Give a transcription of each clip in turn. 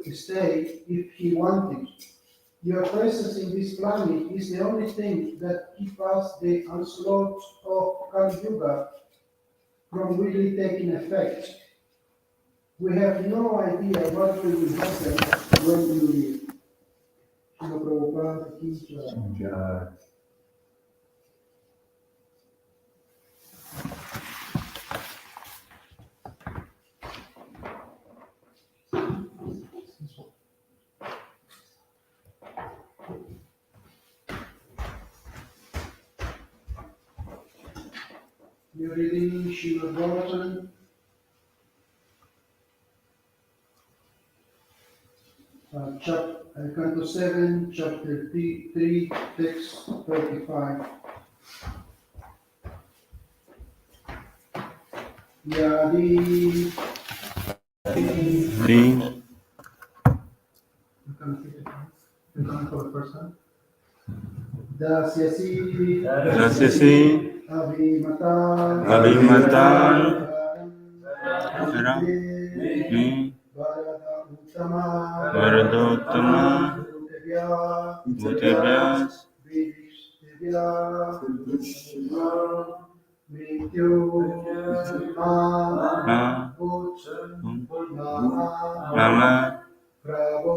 could stay if he wanted. Your presence in this planet is the only thing that keeps us the onslaught of Kali Yuga from really taking effect. We have no idea what will happen when you leave. Srila Prabhupada ki jai. You're reading Srimad Bhagavatam, Canto 7, Chapter 3, Text 35. Yadi. You can for the first time. Dasyasi Abhimatan Varadottama Bhutevyas Mama Prabhu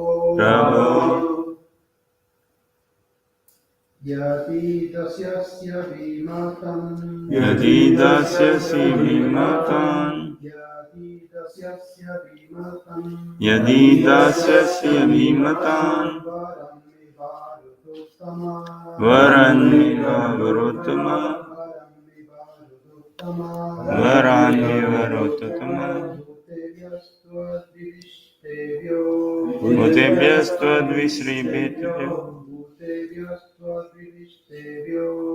Yadi dasyasya vimatam Yadi dasyasi vimatan Yadi dasyasya vimatan Varanmiva varottama Varanmiva varottama Bhutevyastvadvishribhetebhyo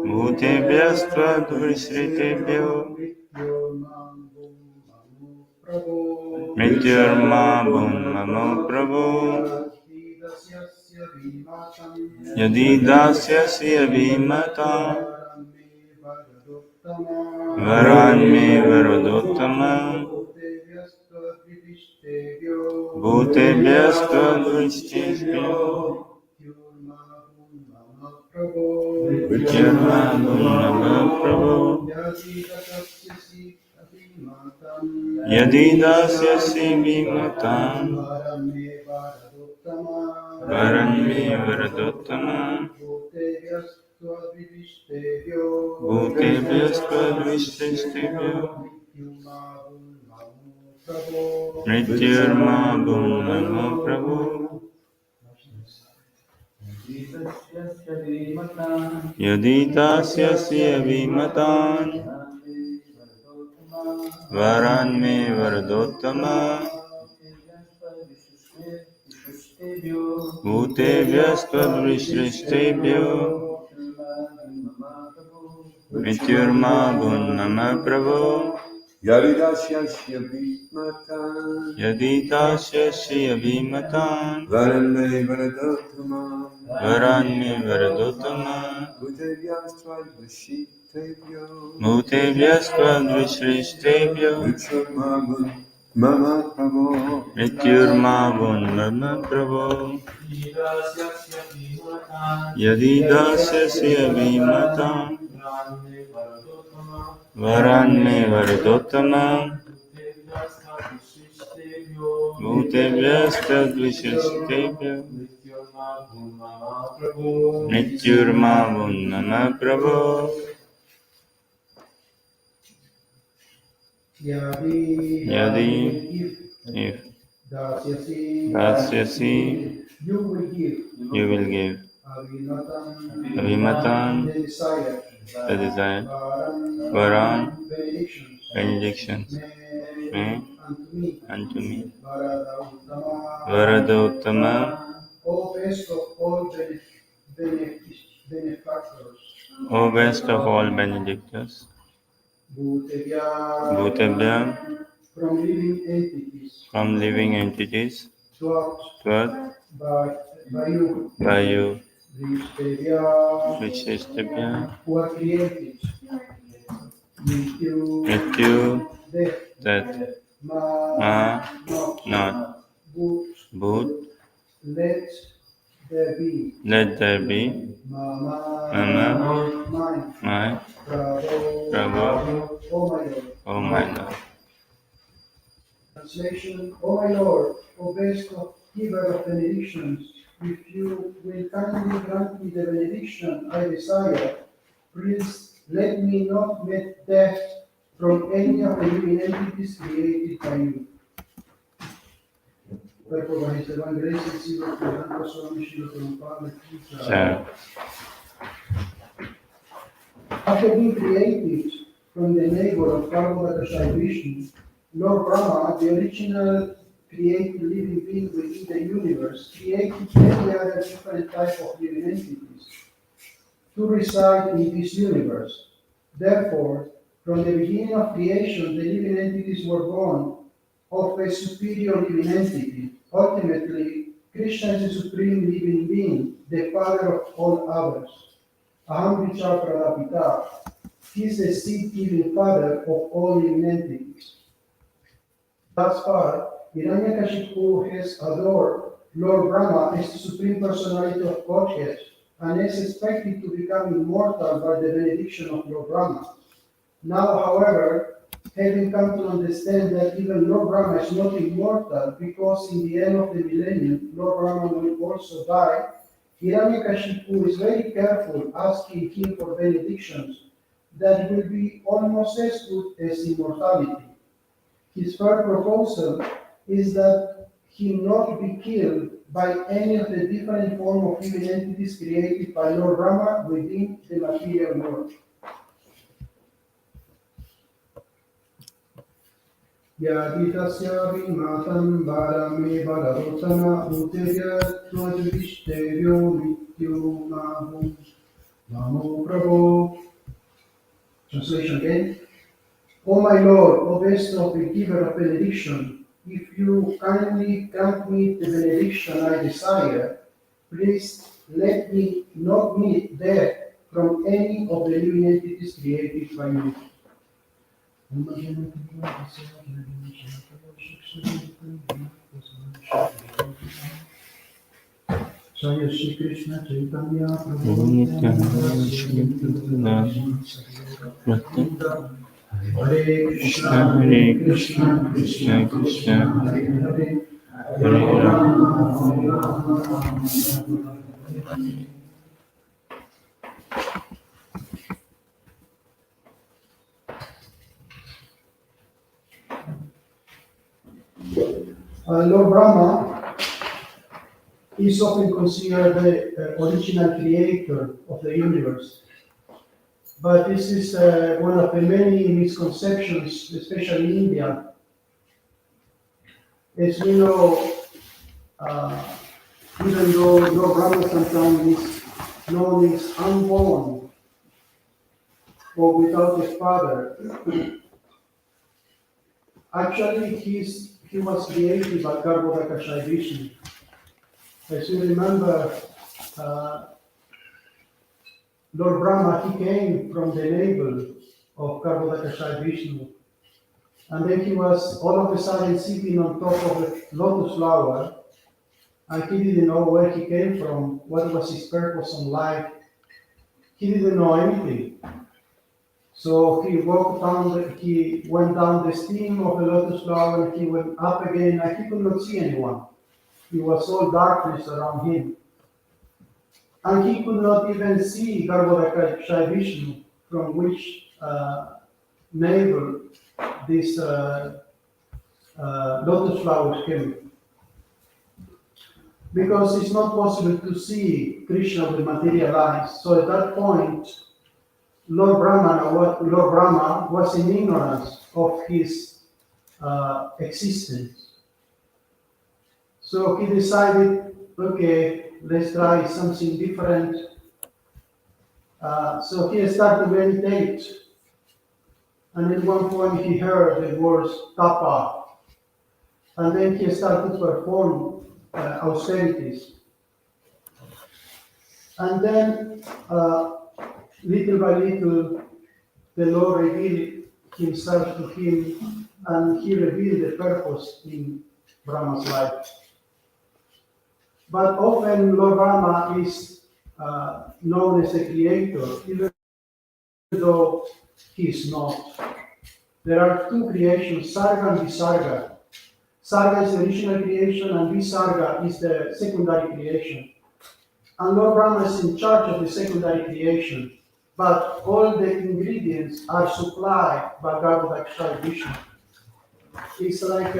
Bhutevyastvadvishribhetebhyo Mrityurma Bhunmamo Prabhu Yadi dasyasi abhimatam Varanme Varadottama Bhutevyastvadvishribhetebhyo Mrityurma Bhunmamo Prabhu Yadi dasyasi abhimatam Varanme Varadottama Bhutevyastvadvishribhetebhyo Mrityurma Bhunmamo Prabhu Yadi dasyasi abhimatan Varanme Varadottama Bhutevyastvadvishribhetebhyo Mrityurma Bhunmamo Prabhu Yadi dasyasya abhimatan Yadi dasyasi abhimatan Varanme Varadottama Varanme Varadottama Bhutevyastvadvishribhetebhyo Bhutevyastvadvishribhetebhyo Mrityurma Mama Prabhu Mrityurma Bhunmamo Prabhu Yadi dasyasi abhimatan Varanme Varadottama Bhutevyastvadvishribhetebhyo Mrityurma Bhunmamo Prabhu Yadi if dasyasi you will give Abhimatan the desire Varan benedictions may unto me Varadottama O best of all benefactors, O best of all benedictors Bhutebhya Bhutebhya from living entities from living entities taught taught by you, by you, which is Vishishtavya, who are created with with you, death, that ma, ma, not, not, but, but, let there be, let there be, mama, mine, my, Prabhu, Prabhu, O my Lord. O my Lord. Translation, O my Lord, O best of giver of benedictions, if you will kindly grant me the benediction I desire, please let me not meet death from any of the living entities created by you. Cuerpo bajo este evangelio, sigo cuidando solo mi shield from Father. So, After being created from the neighbor of Bhagavatam Vishnu, Lord Brahma, the original created living being within the universe, created many other different types of living entities to reside in this universe. Therefore, from the beginning of creation, the living entities were born of a superior living entity. Ultimately, Krishna is the supreme living being, the father of all others. Aham Vichar Pradapita. He is the seed-giving father of all living entities. Thus far, Hiranyakashipu has adored Lord Brahma as the supreme personality of Godhead and is expected to become immortal by the benediction of Lord Brahma. Now, however, having come to understand that even Lord Brahma is not immortal because in the end of the millennium, Lord Brahma will also die, Hiranyakashipu is very careful asking him for benedictions that will be almost as good as immortality. His third proposal is that he not be killed by any of the different forms of living entities created by Lord Brahma within the material world. Yaditasya vimatam varame vararottama uteya tvajvishteryo mityo namo prabhu. Translation again. O my Lord, O best of the giver of benediction, if you kindly grant me the benediction I desire, please let me not meet death from any of the living entities created by you. Jaya Shri Krishna Chaitanya Prabhu Nityananda Shri Krishna, Hare Krishna, Hare Krishna, Krishna Krishna, Hare Hare, Hare Rama, Hare Rama. Lord Brahma is often considered the original creator of the universe. But this is one of the many misconceptions, especially in India. As we know, even though Lord Brahma sometimes is known as unborn or without a father, actually he was created by Gandaki Vishnu. As you remember, Lord Brahma, he came from the navel of Gandaki Vishnu. And then he was all of a sudden sitting on top of a lotus flower, and he didn't know where he came from, what was his purpose in life. He didn't know anything. So he went down the stem of the lotus flower, and he went up again, and he could not see anyone. It was all darkness around him. And he could not even see Gandaki Vishnu, from which navel this lotus flowers came. Because it's not possible to see Krishna with material eyes. So at that point, Lord Brahma was in ignorance of his existence. So he decided, okay, let's try something different. So he started to meditate. And at one point he heard the words tapa, And then he started to perform austerities. And then, little by little, the Lord revealed himself to him, and he revealed the purpose in Brahma's life. But often Lord Brahma is known as a creator, even though he is not. There are two creations, Sarga and Visarga. Sarga is the original creation, and Visarga is the secondary creation. And Lord Brahma is in charge of the secondary creation, but all the ingredients are supplied by Gandaki Vishnu. It's like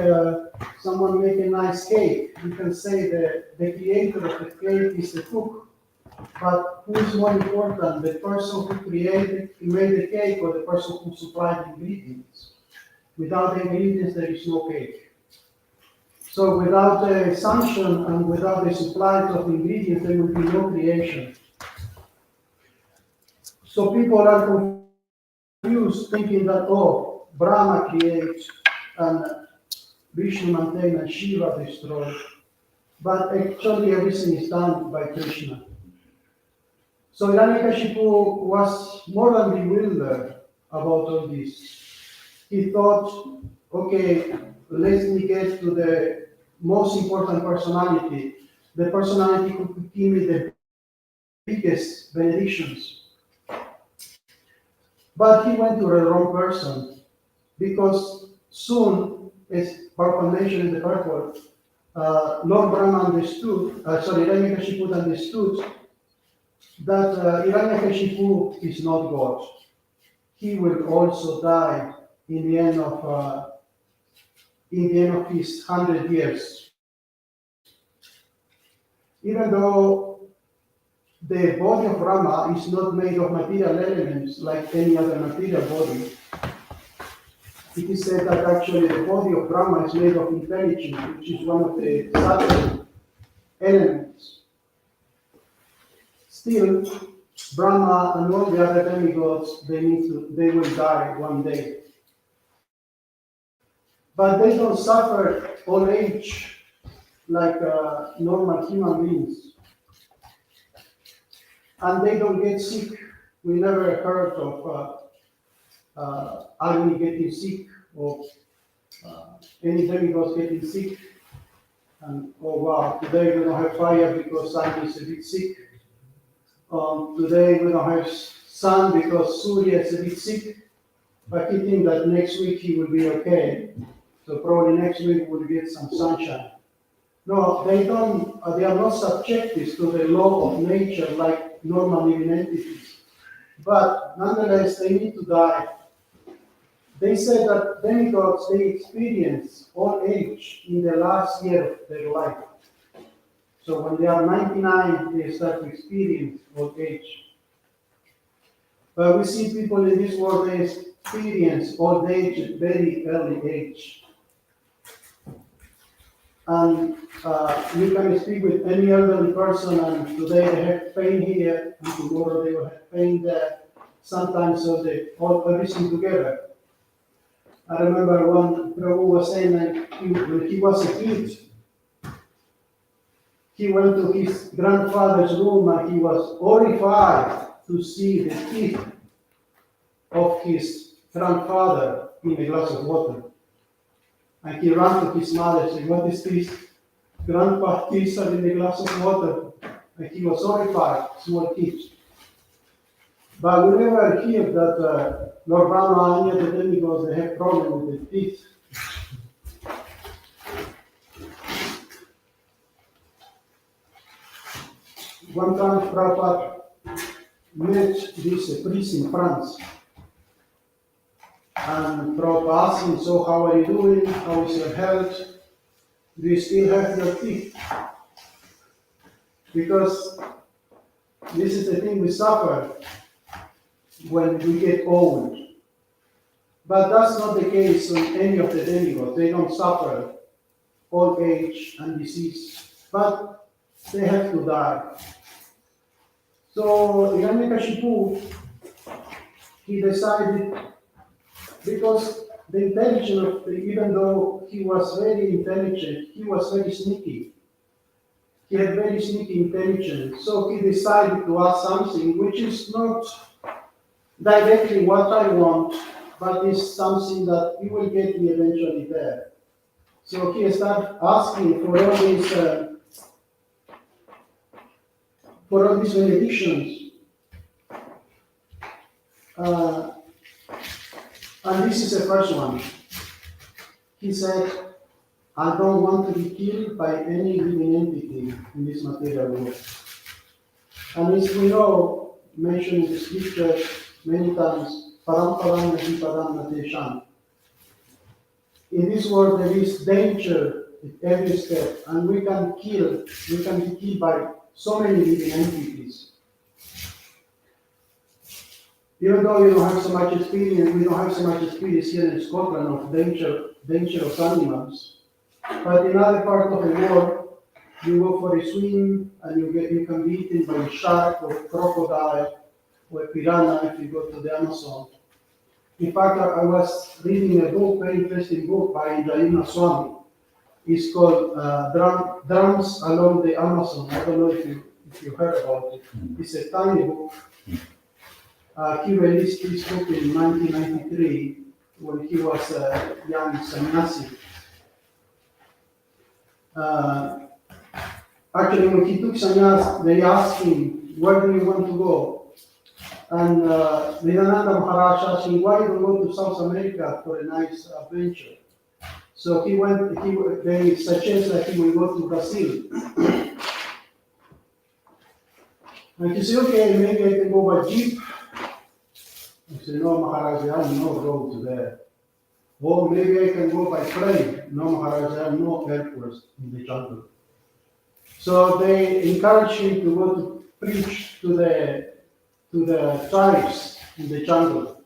someone make a nice cake. You can say the creator of the cake is the cook, but who is more important, the person who made the cake, or the person who supplied the ingredients? Without the ingredients, there is no cake. So without the sanction and without the supply of the ingredients, there will be no creation. So people are confused, thinking that, oh, Brahma creates and Vishnu maintains and Shiva destroys. But actually everything is done by Krishna. So Hiranyakashipu was more than bewildered about all this. He thought, okay, let me get to the most important personality, the personality who could give me the biggest benedictions. But he went to the wrong person, because soon, as Prabhupada mentioned in the purport, Lord Brahma Hiranyakashipu understood that Hiranyakashipu is not God. He will also die in the end of his 100 years. Even though the body of Brahma is not made of material elements like any other material body, it is said that actually the body of Brahma is made of intelligence, which is one of the subtle elements. Still, Brahma and all the other demigods, they will die one day. But they don't suffer old age like normal human beings. And they don't get sick. We never heard of Agni getting sick, or any demigods getting sick. And oh wow, today we don't have fire because Agni is a bit sick. Today we don't have sun because Surya is a bit sick. But he thinks that next week he will be okay. So probably next week we'll get some sunshine. No, they don't. They are not subjected to the law of nature like normal living entities. But nonetheless, they need to die. They say that demigods, they experience old age in the last year of their life. So when they are 99, they start to experience old age. But we see people in this world, they experience old age at very early age. And you can speak with any elderly person, and today they have pain here, and tomorrow they will have pain there. Sometimes so they all everything together. I remember one Prabhu was saying that when he was a kid, he went to his grandfather's room and he was horrified to see the teeth of his grandfather in a glass of water. And he ran to his mother and said, "What is this? Grandpa's teeth are in a glass of water." And he was horrified, small kid. But we never hear that Lord Brahma and any of the demigods, they have problem with the teeth. One time Prabhupada met this priest in France. And Prabhupada asked him, "So how are you doing? How is your health? Do you still have your teeth?" Because this is the thing we suffer when we get old. But that's not the case on any of the demigods. They don't suffer old age and disease, but they have to die. So Hiranyakashipu, he decided, because the intelligence of, even though he was very intelligent, he was very sneaky. He had very sneaky intelligence. So he decided to ask something which is not directly what I want, but is something that you will get me eventually there. So he started asking for all these benedictions. And this is the first one. He said, I don't want to be killed by any living entity in this material world. And as we know, mentioned in the scriptures many times, param param nati param natesham. In this world there is danger at every step, and we can be killed by so many living entities. Even though we don't have so much experience here in Scotland of dangerous animals. But in other parts of the world, you go for a swim and you can be eaten by a shark or a crocodile or a piranha if you go to the Amazon. In fact, I was reading a book, very interesting book by Jaina Swami. It's called Drums Along the Amazon. I don't know if you heard about it. It's a tiny book. He released this book in 1993 when he was a young sannyasi. Actually, when he took sannyas, they asked him, where do you want to go? And Vidananda Maharaj asked him, why don't you go to South America for a nice adventure? So they suggested that he will go to Brazil. And he said, okay, maybe I can go by jeep. I said, no, Maharaj, I have no road to there. Or maybe I can go by train. No, Maharaj, I have no airports in the jungle. So they encouraged him to go to preach to the tribes in the jungle.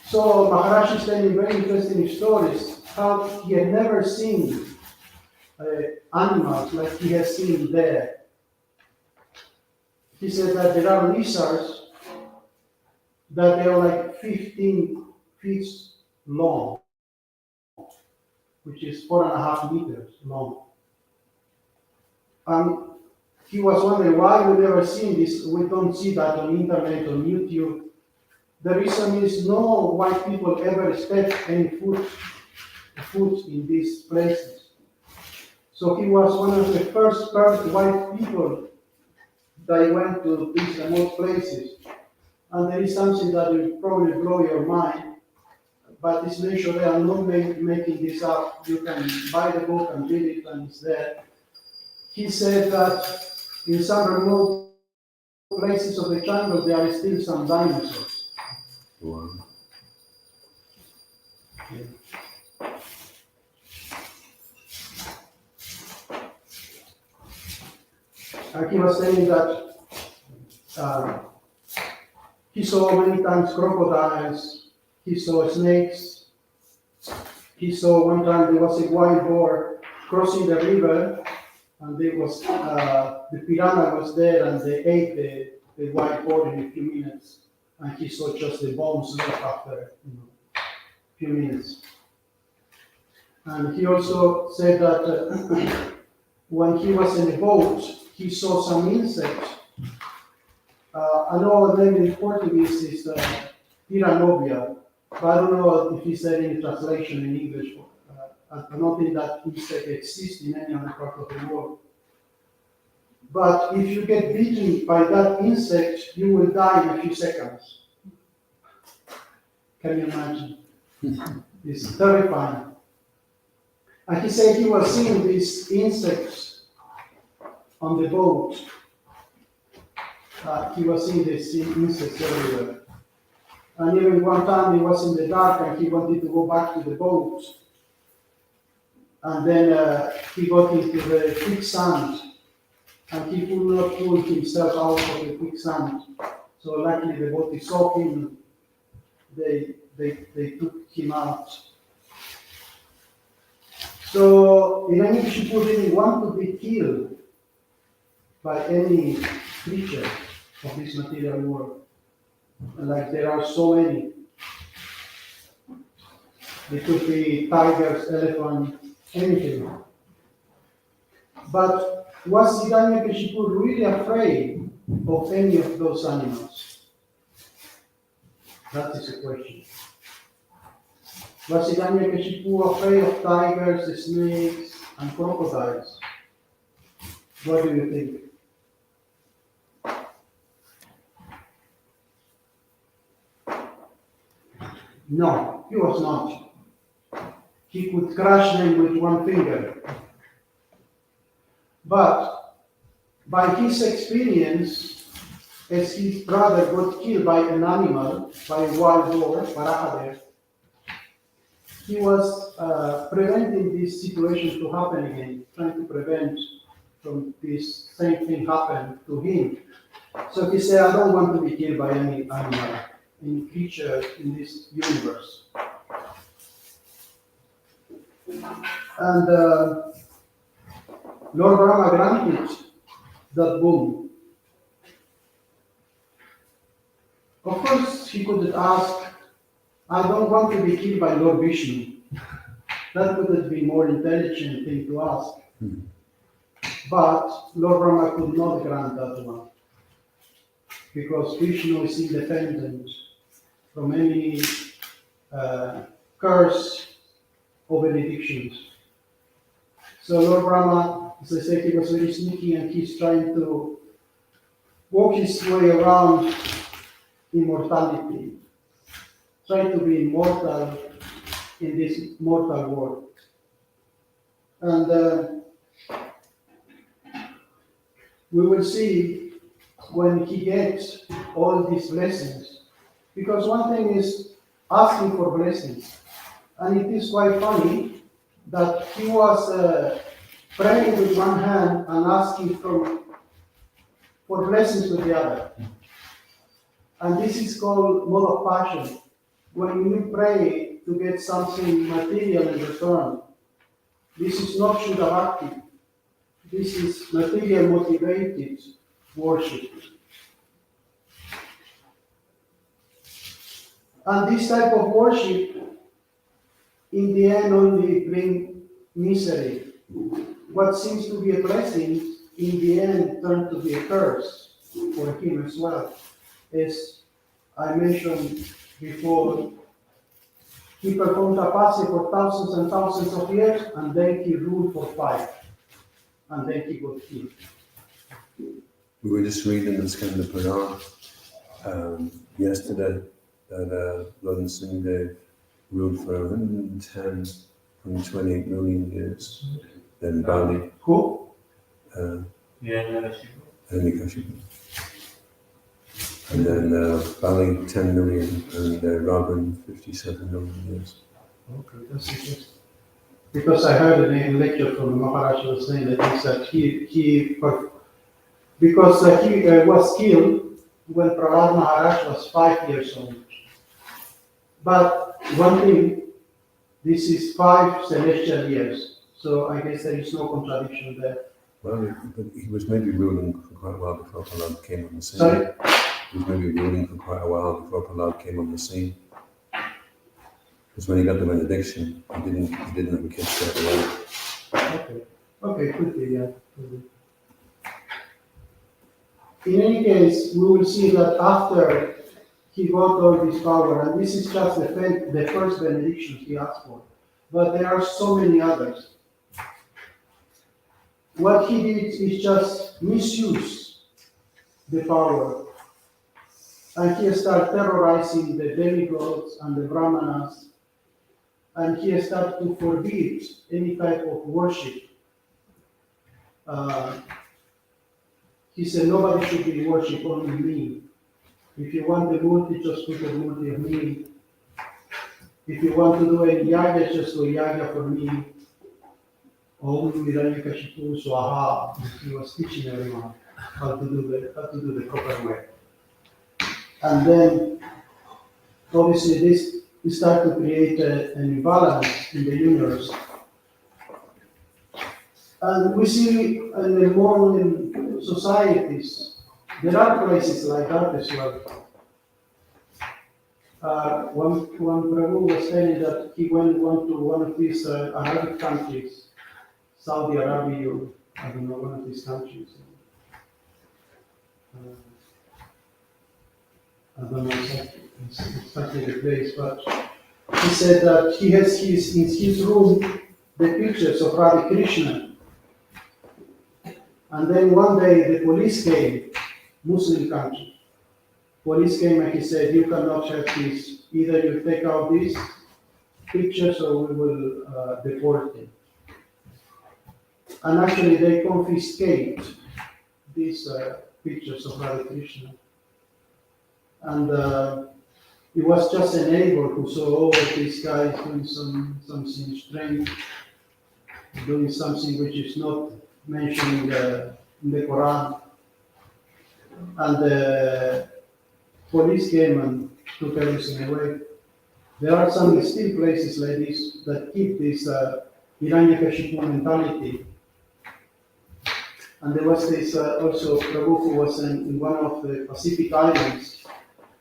So Maharaj is telling very interesting stories, how he had never seen animals like he has seen there. He said that there are lizards that they are like 15 feet long, which is 4.5 meters long. And he was wondering why we never seen this. We don't see that on internet, on YouTube. The reason is no white people ever step any foot in these places. So he was one of the first white people that went to these remote places. And there is something that will probably blow your mind, but it's mentioned there. I'm not making this up. You can buy the book and read it, and it's there. He said that in some remote places of the jungle there are still some dinosaurs. Wow. Yeah. And he was saying that he saw many times crocodiles, he saw snakes, he saw one time there was a wild boar crossing the river, and there was the piranha was there, and they ate the wild boar in a few minutes, and he saw just the bones left after a few minutes. And he also said that when he was in a boat, he saw some insects. I know the name in Portuguese is Piranobia, but I don't know if he said any translation in English. I don't think that insect exists in any other part of the world. But if you get bitten by that insect, you will die in a few seconds. Can you imagine? It's terrifying. And he said he was seeing these insects on the boat. He was seeing these insects everywhere. And even one time he was in the dark and he wanted to go back to the boat. And then he got into the quicksand. And he could not pull himself out of the quicksand. So luckily the boat saw him. They took him out. So in any case, you really want to be killed by any creature of this material world. And like there are so many. It could be tigers, elephant, anything. But was Hiranyakashipu really afraid of any of those animals? That is a question. Was Hiranyakashipu afraid of tigers, snakes, and crocodiles? What do you think? No, he was not. He could crush them with one finger. But by his experience, as his brother got killed by an animal, by a wild boar, Barahadev, he was preventing this situation to happen again, trying to prevent from this same thing happen to him. So he said, I don't want to be killed by any animal, any creature in this universe. And Lord Brahma granted that boon. Of course, he could ask, I don't want to be killed by Lord Vishnu. That would have been more intelligent thing to ask. But Lord Brahma could not grant that one. Because Vishnu is independent from any curse or benedictions. So Lord Brahma, as I said, he was very sneaky and he's trying to walk his way around immortality, trying to be immortal in this mortal world. And we will see when he gets all these blessings. Because one thing is asking for blessings. And it is quite funny that he was praying with one hand and asking for blessings with the other. And this is called mode of passion. When you pray to get something material in return, this is not Shuddha Bhakti. This is material motivated worship. And this type of worship, in the end, only bring misery. What seems to be a blessing, in the end, turned to be a curse for him as well. As I mentioned before, he performed tapasya for thousands and thousands of years, and then he ruled for 5. And then he got killed. We were just reading the Skanda Purana yesterday that Lord Nrsimhadev ruled for 128 million years. Then Bali. Who? Hiranyakashipu. And then Bali 10 million and Ravan 57 million years. Okay, that's interesting. Because I heard a lecture from the Maharaj was saying that he was killed when Prahlad Maharaj was 5 years old. But one thing, this is 5 celestial years, so I guess there is no contradiction there. Well, but he was maybe ruling for quite a while before Prahlad came on the scene. Sorry? He was maybe ruling for quite a while before Prahlad came on the scene. Because when he got the benediction, he didn't have a kid straight away. Okay, could be, yeah. Could be. In any case, we will see that after he got all this power, and this is just the first benediction he asked for, but there are so many others. What he did is just misuse the power, and he started terrorizing the demigods and the brahmanas, and he started to forbid any type of worship. He said, nobody should be worshipped, only me. If you want the multi, just put a multi of me. If you want to do a yaga, just do a yaga for me. Om Hiranyakashipu Swaha. He was teaching everyone how to do the proper way. And then, obviously, this started to create an imbalance in the universe. And we see in the modern societies, there are places like that as well. One Prabhu was telling that he went to one of these Arabic countries, Saudi Arabia, or I don't know, one of these countries. Uh, I don't know exactly the place, but he said that he has in his room the pictures of Radha Krishna. And then one day the police came, Muslim country. Police came and he said, you cannot have this. Either you take out these pictures or we will deport him. And actually they confiscate these pictures of Radha Krishna. And it was just a neighbor who saw, oh, this guy is doing something strange, doing something which is not mentioned in the Quran. And the police came and took everything away. There are some still places like this that keep this Hiranyakashipu mentality. And there was this also Prabhu who was in one of the Pacific islands,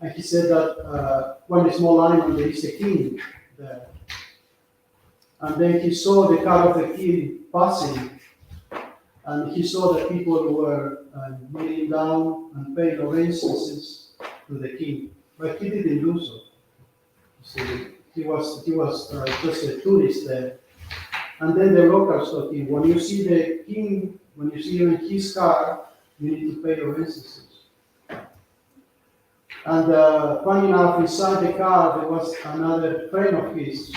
and he said that one small island there is a king there. And then he saw the car of the king passing, and he saw that people were kneeling down and paying obeisances to the king, but he didn't do so. See, he was just a tourist there. And then the locals told him, when you see the king, when you see him in his car, you need to pay obeisances. And funny enough, inside the car there was another friend of his.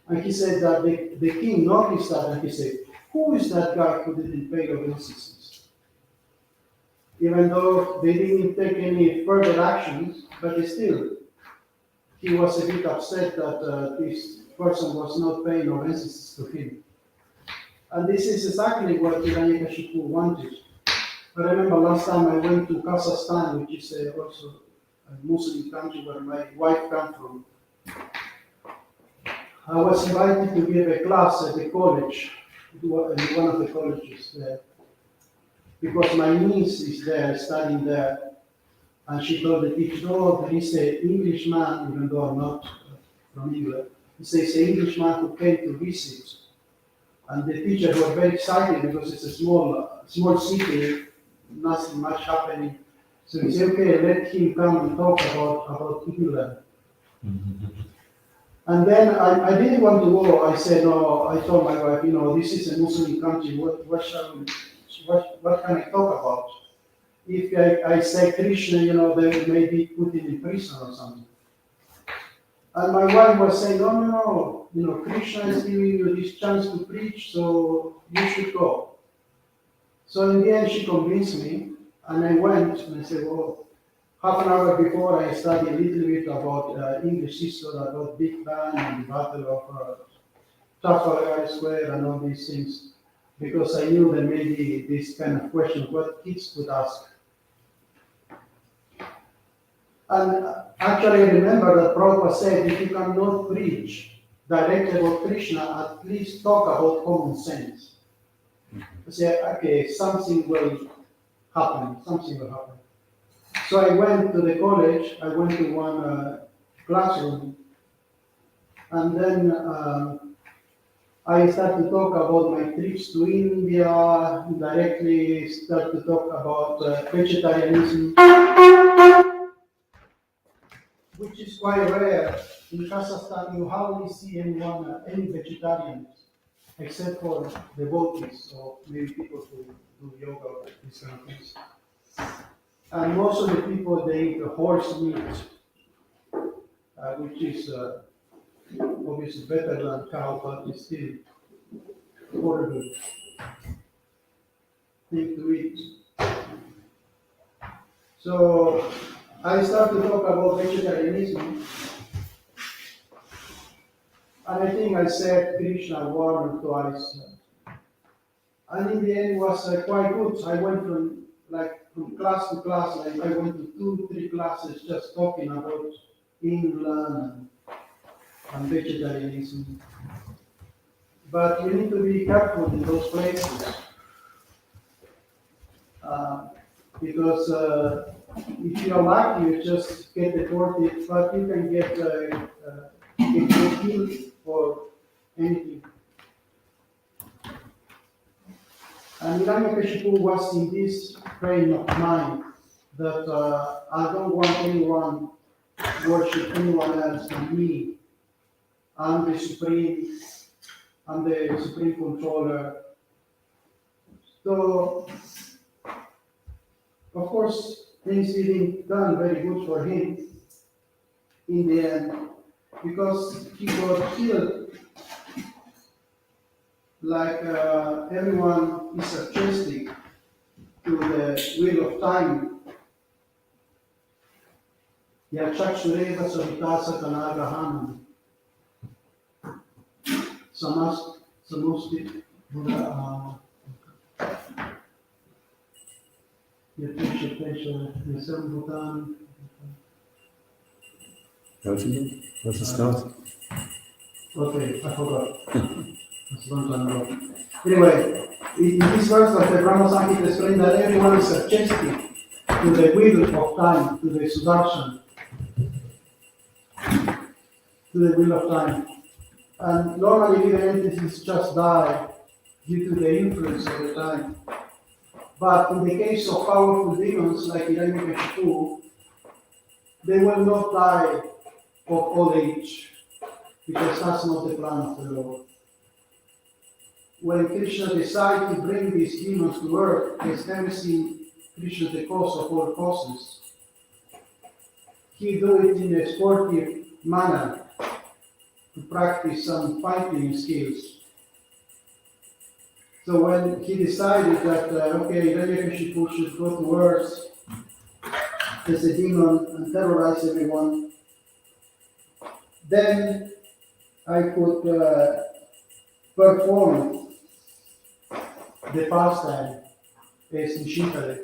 And he said that the king noticed that, and he said, who is that guy who didn't pay obeisances? Even though they didn't take any further actions, but still, he was a bit upset that this person was not paying obeisances to him. And this is exactly what Hiranyakashipu wanted. I remember last time I went to Kazakhstan, which is also a Muslim country where my wife comes from. I was invited to give a class at the college, in one of the colleges there, because my niece is there, studying there. And she told the teacher, oh, there is an Englishman, even though I'm not from England. He says, an Englishman who came to visit. And the teachers were very excited because it's a small city, nothing much happening. So he said, okay, let him come and talk about England. And then I didn't want to go. I said, no, I told my wife, this is a Muslim country. What can I talk about? If I say Krishna, they may be put in prison or something. And my wife was saying, no, Krishna is giving you this chance to preach, so you should go. So in the end, she convinced me, and I went, and I said, well, half an hour before, I studied a little bit about English history, about Big Bang and the Battle of Trafalgar Square and all these things, because I knew there may be this kind of question, what kids would ask. And actually, I remember that Prabhupada said, if you cannot preach directly about Krishna, at least talk about common sense. Say, okay, something will happen. So I went to the college, I went to one classroom, and then I started to talk about my trips to India, directly start to talk about vegetarianism, which is quite rare. In Kazakhstan, you hardly see any vegetarians, except for devotees or maybe people who do yoga or these kind of things. And most of the people, they eat horse meat, which is obviously better than cow, but it's still horrible thing to eat. So I started to talk about vegetarianism, and I think I said Krishna one or twice. And in the end, it was quite good. I went from class to class. I went to 2-3 classes just talking about England and vegetarianism. But you need to be careful in those places because if you're lucky, you just get deported, but you can get killed for anything. And Hiranyakashipu was in this frame of mind that I don't want anyone worship anyone else than me. I'm the supreme controller. So, of course, things didn't done very good for him in the end, because he got killed like everyone is adjusting to the will of time. Yachaksureva Savitasa Kanagahanam. Samusti Buddha Yatisha Tesha Yasam Bhutan. How's it? What's the start? Okay, I forgot. That's one time ago. Anyway, in this verse of the Brahma Samhita explains that everyone is adjusting to the will of time, to the sudarshan, to the will of time. And normally living entities just die due to the influence of the time. But in the case of powerful demons like Hiranyakashipu, they will not die of old age, because that's not the plan of the Lord. When Krishna decided to bring these demons to earth, establishing Krishna the cause of all causes, he do it in a sportive manner to practice some fighting skills. So when he decided that, okay, Hiranyakashipu should go to earth as a demon and terrorize everyone, then I could perform the pastime as Nishikare.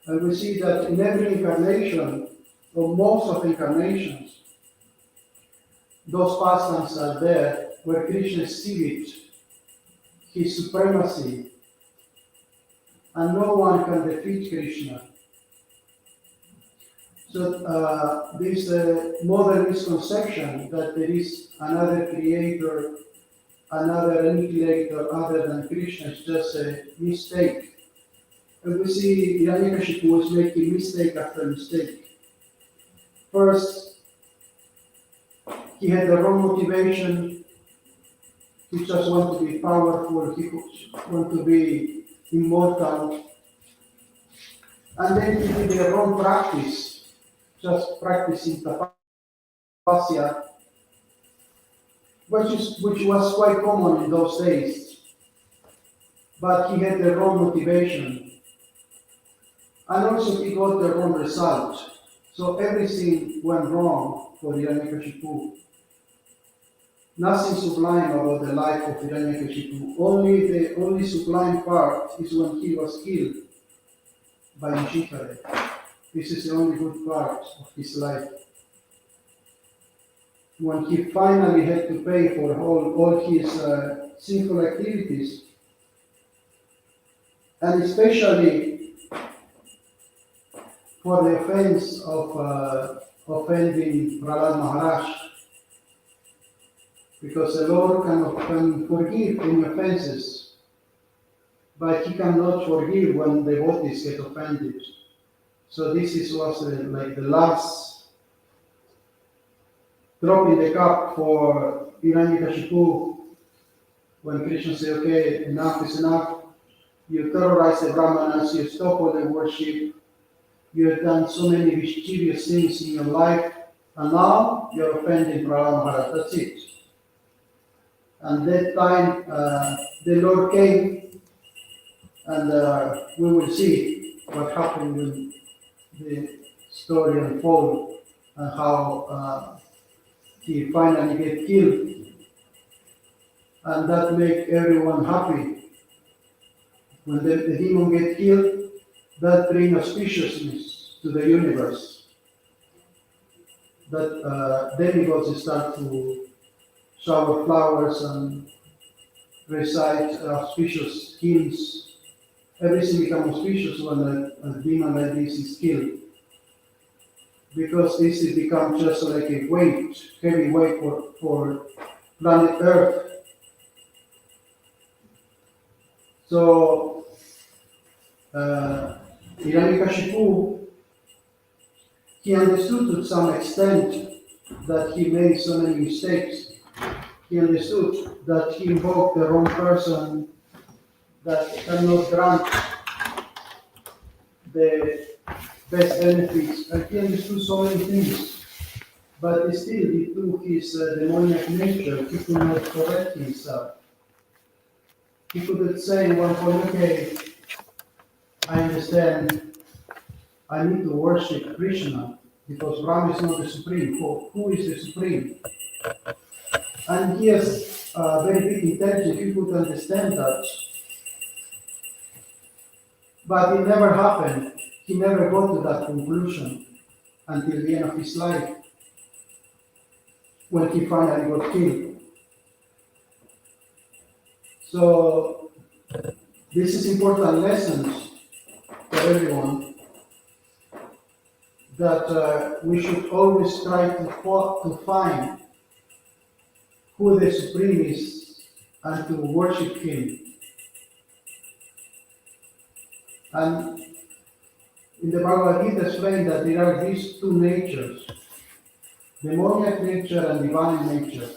And we see that in every incarnation, or most of incarnations, those pastimes are there where Krishna exhibits his supremacy, and no one can defeat Krishna. So this modern misconception that there is another creator, another annihilator other than Krishna is just a mistake. And we see Hiranyakashipu is making mistake after mistake. First, he had the wrong motivation. He just want to be powerful, he want to be immortal. And then he did the wrong practice, just practicing tapasya, which was quite common in those days. But he had the wrong motivation. And also he got the wrong result. So everything went wrong for Hiranyakashipu. Nothing sublime about the life of Hiranyakashipu. The only sublime part is when he was killed by Nishikare. This is the only good part of his life. When he finally had to pay for all his sinful activities, and especially for the offense of offending Prahlad Maharaj, because the Lord can forgive any offenses, but he cannot forgive when the devotees get offended. So this was like the last drop in the cup for Hiranyakashipu, when Krishna said, okay, enough is enough. You terrorize the Brahmanas, you stop all the worship, you have done so many mischievous things in your life, and now you're offending Prahlad Maharaj. That's it. And that time the Lord came, and we will see what happened when the story unfolds and how he finally get killed. And that make everyone happy. When the demon get killed, that bring auspiciousness to the universe. That demigods start to shower flowers and recite auspicious hymns everything becomes auspicious when a demon like this is killed. Because this has become just like a weight, heavy weight for planet Earth. So, Hiranyakashipu, he understood to some extent that he made so many mistakes. He understood that he invoked the wrong person, that cannot grant the best benefits, and he understood so many things. But still, due to his demoniac nature, he could not correct himself. He couldn't say in one point, okay, I understand, I need to worship Krishna, because Brahma is not the supreme. Who is the supreme? And he has very big intelligence, he could understand that. But it never happened. He never got to that conclusion until the end of his life, when he finally got killed. So, this is important lessons for everyone, that we should always try to find who the Supreme is and to worship Him. And in the Bhagavad Gita explained that there are these two natures, demoniac nature and divine nature.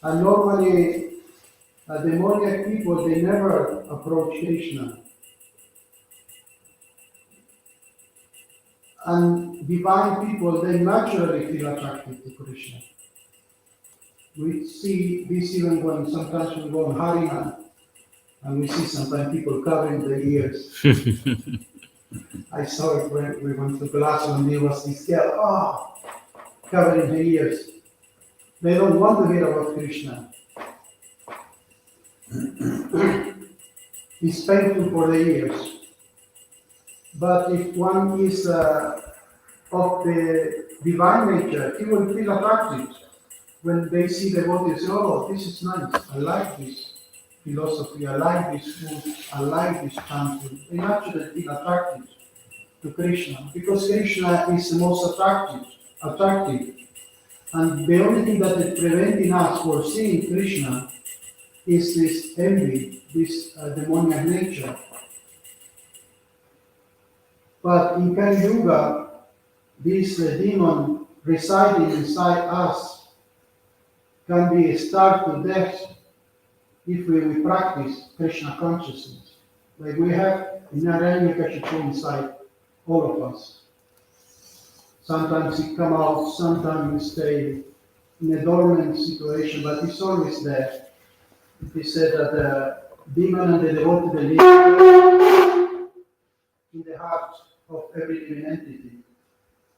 And normally, demoniac people, they never approach Krishna. And divine people, they naturally feel attracted to Krishna. We see this even when sometimes we go on Harinam, and we see sometimes people covering their ears. I saw it when we went to class when there was this girl, covering her ears. They don't want to hear about Krishna. It's painful for the ears. But if one is of the divine nature, he will feel attracted when they see the body. Say, oh, this is nice. I like this philosophy. I like this food. I like this chanting. They naturally feel attracted to Krishna because Krishna is the most attractive. And the only thing that is preventing us from seeing Krishna is this envy, this demoniac nature. But in Kali Yuga, this demon residing inside us can be starved to death if we practice Krishna consciousness. Like we have Hiranyakashipu inside all of us. Sometimes it comes out, sometimes it stays in a dormant situation, but it's always there. It is said that the demon and the devotee they live in the heart of every living entity.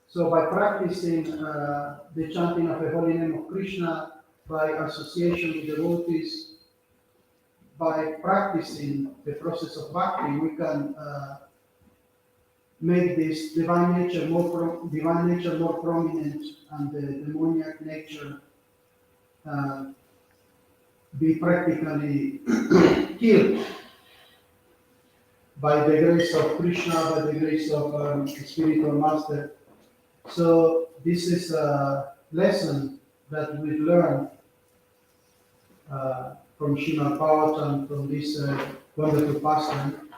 So by practicing the chanting of the holy name of Krishna, by association with devotees, by practicing the process of bhakti, we can make this divine nature more prominent and the demoniac nature be practically killed by the grace of Krishna, by the grace of spiritual master. So this is a lesson that we learn from Srimad Bhagavatam, from this wonderful pastime,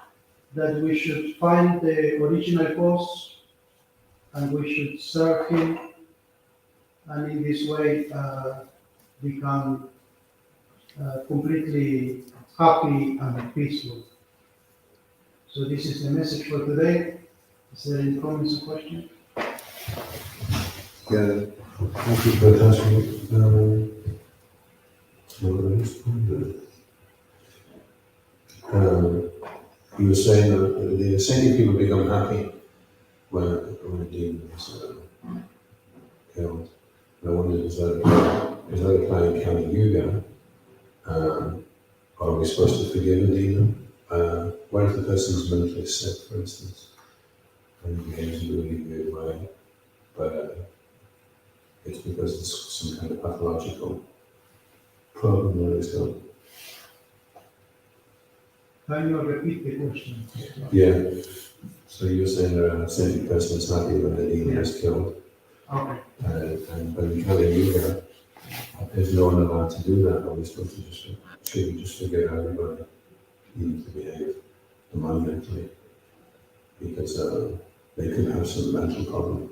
that we should find the original cause and we should serve him, and in this way become completely happy and peaceful. So this is the message for today. Is there any comments or questions? Yeah, thank you for answering. You were saying that the ascending people become happy when a demon is killed. And I wondered, is that applying Kali Yuga? Are we supposed to forgive a demon? What if the person's mentally sick, for instance, and he behaves in a really weird way, but it's because it's some kind of pathological problem that he's got? Can you repeat the question? Yeah. So you're saying that a saintly person is happy when the demon is killed, Okay. and when you tell a yoga, is no one allowed to do that? Are we supposed to should we just forget everybody needs to behave demandingly because they could have some mental problem?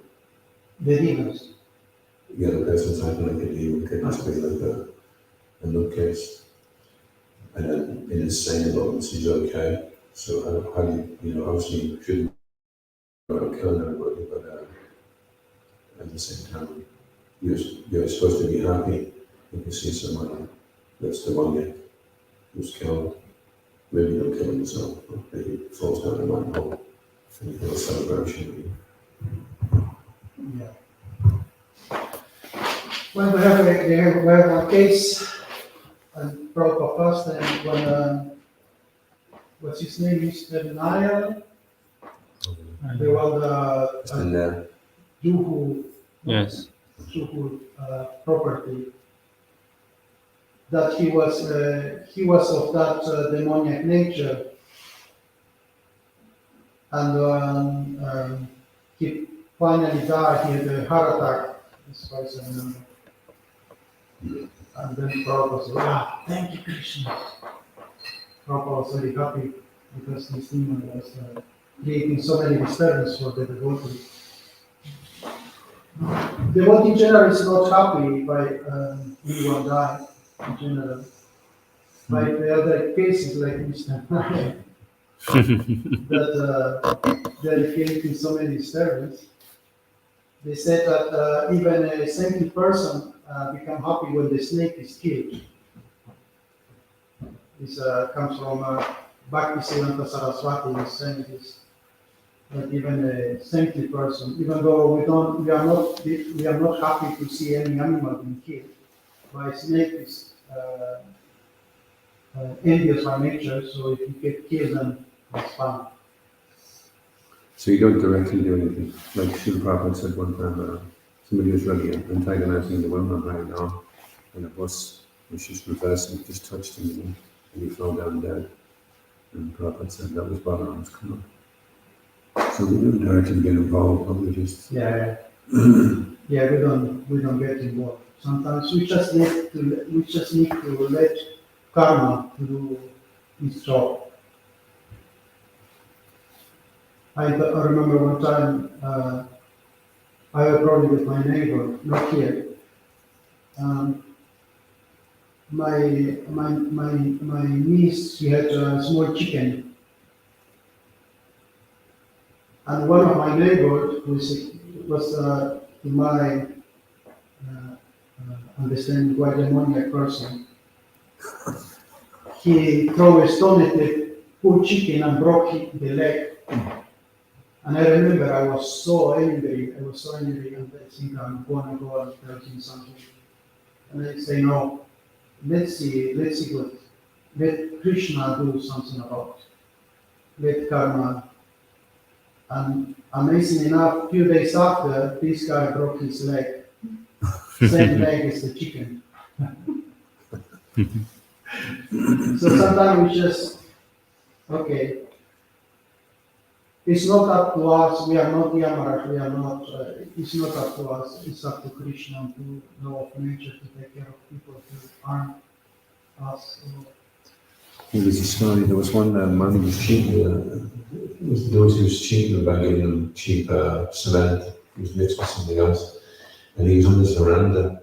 The demons. Yeah, the person's acting like a demon could just be like a nutcase. And then in his sane moments, he's okay. So how do you know, obviously you shouldn't go out killing everybody, but at the same time, you're supposed to be happy if you see someone that's demonic who's killed. Maybe you don't kill himself, but maybe he falls down a manhole and you feel a celebration. Yeah. Well, we have a case, and Prabhupada first, and when, what's his name, Mr. Nair, there was It's been there. Juhu, Yes. Juhu property, that he was of that demoniac nature, and he finally died. He had a heart attack, as far as I remember. And then Prabhupada said, "Ah, thank you, Krishna." Prabhupada was very happy because this demon was creating so many disturbances for the devotee. Devotee in general is not happy by anyone dying in general. By the other cases like Mr. Nair, that they're creating so many disturbances. They said that even a saintly person become happy when the snake is killed. This comes from Bhaktisiddhanta Saraswati is saying this. That even a saintly person, even though we are not happy to see any animal being killed, but a snake is envious by nature. So if you get killed, then it's fine. So you don't directly do anything. Like Srila Prabhupada said one time, somebody was really antagonizing the woman right now in a bus, and she's reversing, just touched him, and he fell down dead. And Prabhupada said that was Balaram's karma. So we don't directly get involved, but we just... Yeah, yeah, we don't get involved. Sometimes we just need to let karma do its job. I remember one time I had a problem with my neighbor, not here. My niece, she had a small chicken, and one of my neighbors, who was in my understanding quite a demoniac person, he threw a stone at the poor chicken and broke the leg. And I remember I was so angry, and I think I'm going to go and tell him something. And I say, no, let's see what, let Krishna do something about it. Let karma. And amazing enough, few days after, this guy broke his leg. Same leg as the chicken. So sometimes we just, okay, it's not up to us, we are not Yamaraj, we are not, it's not up to us, it's up to Krishna to know of nature, to take care of people, to harm us. There was a story, there was one man who was cheating, it was those who was cheating about giving them cheap cement, he was mixed with something else, and he was on this veranda,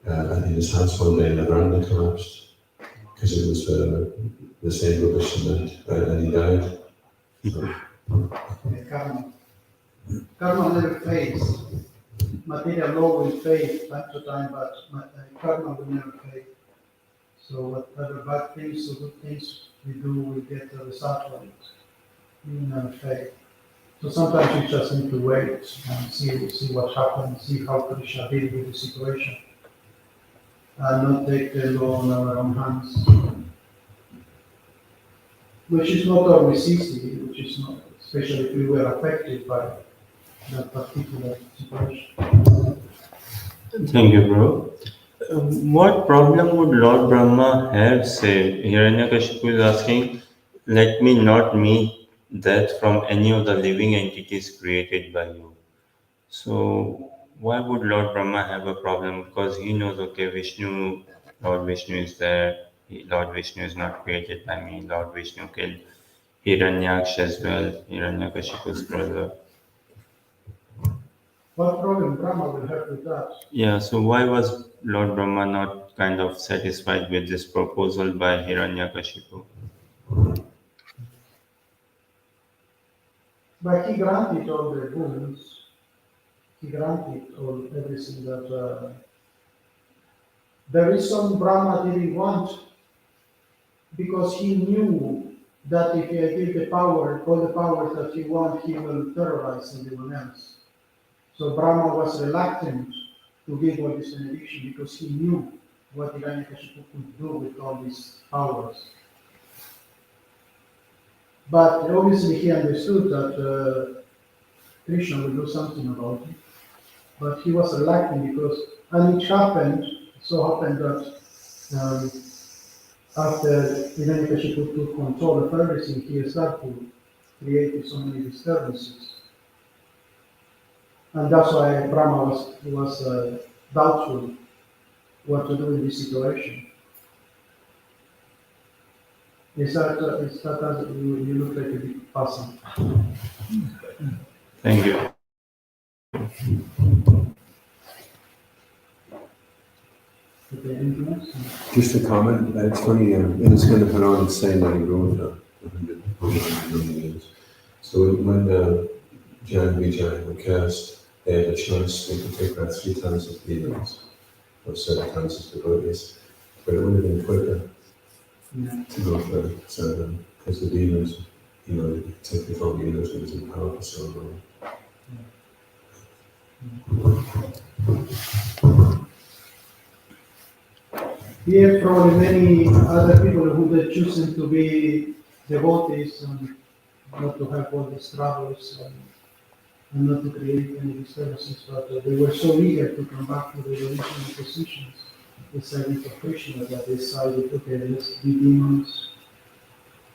and in his house one day, and the veranda collapsed, because it was the same rubbish cement, and he died. So, Karma never fades. Material law will fade time to time, but karma will never fade. So whatever bad things or good things we do, we get a result from it. It will never fade. So sometimes we just need to wait and see what happens, see how Krishna deals with the situation, and not take the law in our own hands. Which is not always easy, which is not, especially if we were affected by that particular situation. Thank you, bro. What problem would Lord Brahma have, say? Hiranyakashipu is asking, let me not meet death from any of the living entities created by you. So why would Lord Brahma have a problem? Because he knows, okay, Lord Vishnu is there. Lord Vishnu is not created by me. Lord Vishnu killed Hiranyaksha as well, Hiranyakashipu's brother. What problem Brahma will have with that? Yeah, so why was Lord Brahma not kind of satisfied with this proposal by Hiranyakashipu? But he granted all the boons. He granted all everything that the reason Brahma didn't want, because he knew that if he give the power, all the powers that he wants, he will terrorize everyone else. So Brahma was reluctant to give all this benediction because he knew what Hiranyakashipu could do with all these powers. But obviously he understood that Krishna will do something about it. But he was reluctant because, and it happened, that um, after Hiranyakashipu took control of everything, he started to create so many disturbances. And that's why Brahma was doubtful what to do in this situation. Is that as you look like a big person? Thank you. Okay, anything else? Just a comment, it's funny, in the Skanda Puran, it's saying that he wrote 100 million years. So when Jan Vijay were cast, they had a choice, they could take about 3 times as demons, or 7 times as devotees, but it would have been quicker Yeah. to go for 7, because the demons, take control of the universe, it was in power for so long. We have probably many other people who are choosing to be devotees and not to have all these troubles and not to create any disturbances, but they were so eager to come back to the original positions, the service of Krishna, that they decided, okay, let's be demons,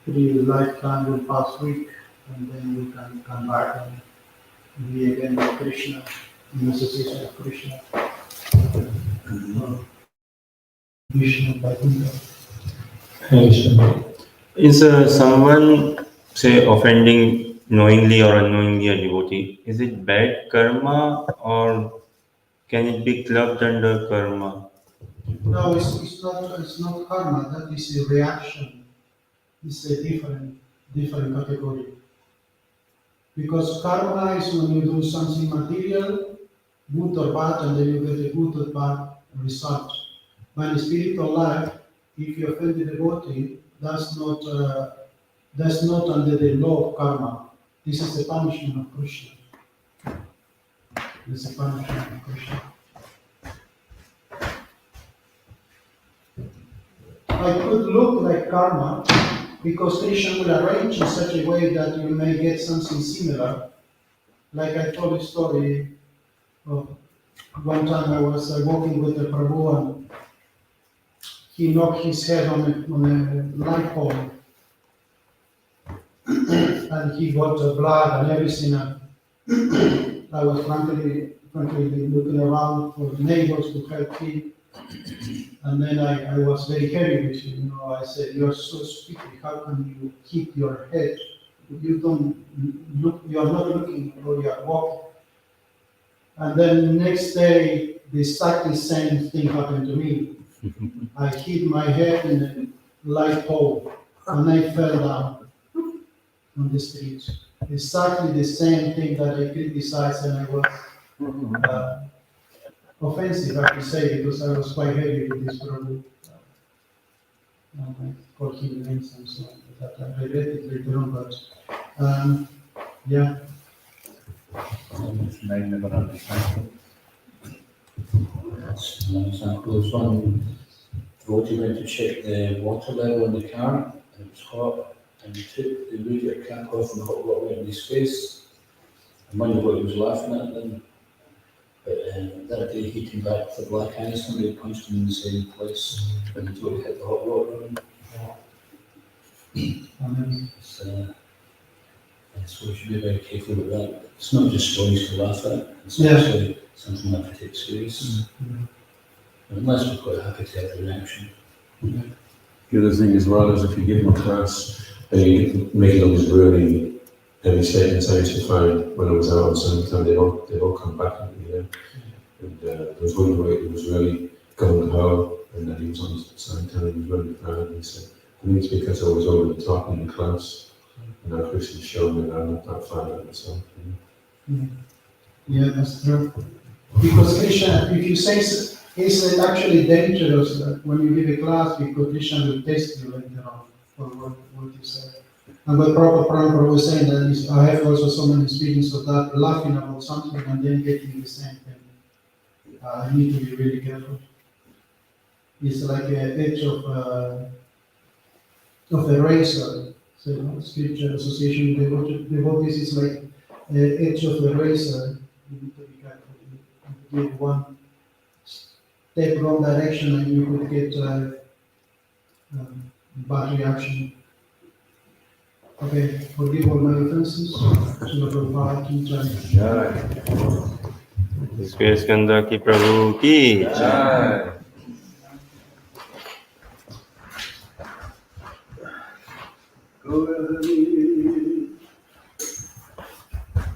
3 lifetime will pass week, and then we can come back and be again with Krishna, in the association of Krishna. Krishna, Vaikuntha. Is someone, say, offending knowingly or unknowingly a devotee? Is it bad karma or can it be clubbed under karma? No, it's not karma, that is a reaction. It's a different category. Because karma is when you do something material, good or bad, and then you get a good or bad result. But in spiritual life, if you offend the devotee, that's not under the law of karma. This is the punishment of Krishna. This is the punishment of Krishna. It could look like karma because Krishna will arrange in such a way that you may get something similar. Like I told a story of one time I was walking with the Prabhu and he knocked his head on a light pole and he got blood and everything. And I was frankly looking around for neighbors to help him. And then I was very heavy with him. I said, "You're so stupid. How can you hit your head? You don't look. You are not looking, or you are walking." And then next day, the exactly same thing happened to me. I hit my head in a light pole, and I fell down on the street. Exactly the same thing that I criticized, and I was offensive, I could say, because I was quite heavy with this problem. I called him names and so on, but I read it later on, but yeah. Never understand. That's an example of one devotee went to check the water level in the car, and it was hot, and he took the radiator cap off and the hot water went in his face. And wondered what he was laughing at then. But that day he came back with a black eye, somebody punched him in the same place when he totally hit the hot water on him. Amen. So we should be very careful with that. It's not just stories to laugh at, it's Yeah. actually something we have to take serious. Unless we're quite happy to have the reaction. The other thing as well is if you give them a class and you make it up as really heavy statements, I used to find when I was out on Sunday, they all come back at me, And there was one boy who was really going ho, and then he was on the side telling he was really proud, and he said, I think it's because I was over the top in the class, and now Chris has shown me that I'm not that far at myself. Yeah, that's true. Because Krishna, if you say it's actually dangerous that when you give a class, because Krishna will test you later on for what you say. And what Prabhupada was saying that is, I have also so many speakings of that, laughing about something and then getting the same thing. You need to be really careful. It's like an edge of a razor. So, scripture association with devotees is like the edge of the razor. You need to be careful. You give one step wrong direction and you could get bad reaction. Okay, forgive all my offenses. Srila Prabhupada ki jai. Grace Gandaki Prabhu ki Jai. Go